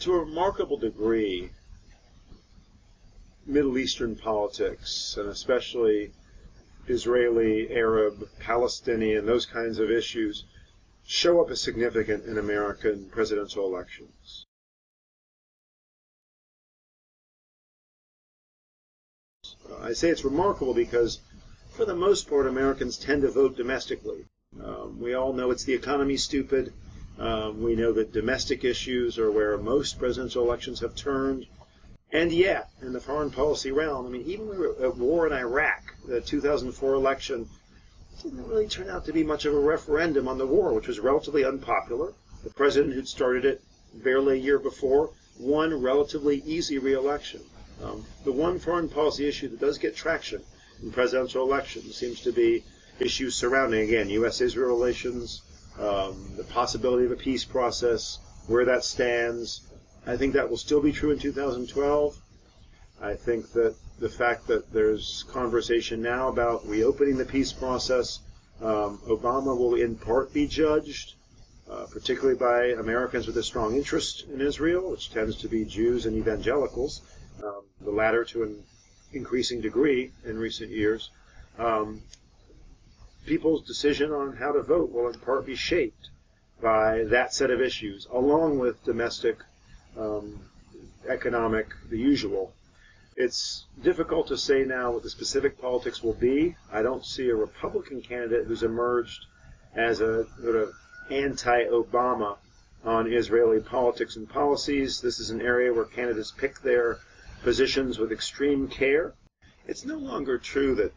To a remarkable degree, Middle Eastern politics, and especially Israeli, Arab, Palestinian, those kinds of issues, show up as significant in American presidential elections. I say it's remarkable because, for the most part, Americans tend to vote domestically. We all know it's the economy stupid. We know that domestic issues are where most presidential elections have turned. And yet, in the foreign policy realm, I mean, even when we were at war in Iraq, the 2004 election didn't really turn out to be much of a referendum on the war, which was relatively unpopular. The president who'd started it barely a year before won a relatively easy re-election. The one foreign policy issue that does get traction in presidential elections seems to be issues surrounding, again, U.S.-Israel relations, the possibility of a peace process, where that stands. I think that will still be true in 2012. I think that the fact that there's conversation now about reopening the peace process, Obama will in part be judged, particularly by Americans with a strong interest in Israel, which tends to be Jews and evangelicals, the latter to an increasing degree in recent years. People's decision on how to vote will in part be shaped by that set of issues, along with domestic, economic, the usual. It's difficult to say now what the specific politics will be. I don't see a Republican candidate who's emerged as a sort of anti-Obama on Israeli politics and policies. This is an area where candidates pick their positions with extreme care. It's no longer true that,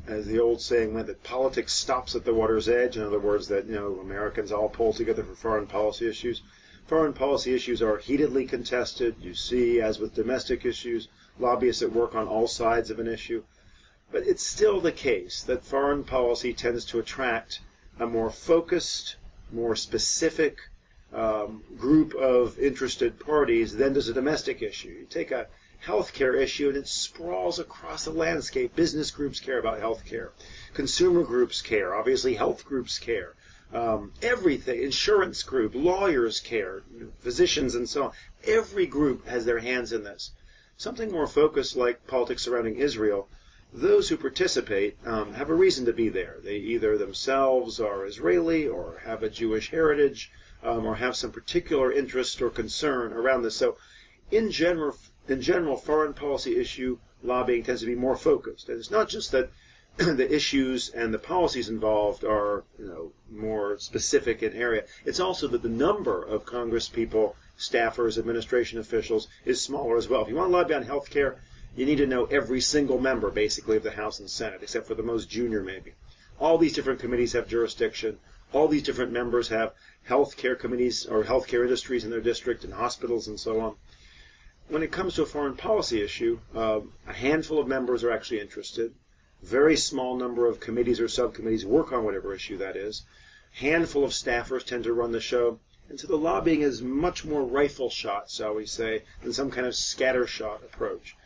as the old saying went, that politics stops at the water's edge. In other words, that Americans all pull together for foreign policy issues. Foreign policy issues are heatedly contested. You see, as with domestic issues, lobbyists at work on all sides of an issue. But it's still the case that foreign policy tends to attract a more focused, more specific group of interested parties than does a domestic issue. You take a healthcare issue and it sprawls across the landscape. Business groups care about healthcare. Consumer groups care. Obviously, health groups care. Everything, insurance group, lawyers care, physicians and so on. Every group has their hands in this. Something more focused like politics surrounding Israel, those who participate have a reason to be there. They either themselves are Israeli or have a Jewish heritage or have some particular interest or concern around this. So in general, foreign policy issue lobbying tends to be more focused. And it's not just that the issues and the policies involved are, more specific in area. It's also that the number of Congress people, staffers, administration officials is smaller as well. If you want to lobby on health care, you need to know every single member, basically, of the House and Senate, except for the most junior, maybe. All these different committees have jurisdiction. All these different members have health care committees or health care industries in their district and hospitals and so on. When it comes to a foreign policy issue, a handful of members are actually interested. Very small number of committees or subcommittees work on whatever issue that is. Handful of staffers tend to run the show. And so the lobbying is much more rifle shot, shall we say, than some kind of scattershot approach.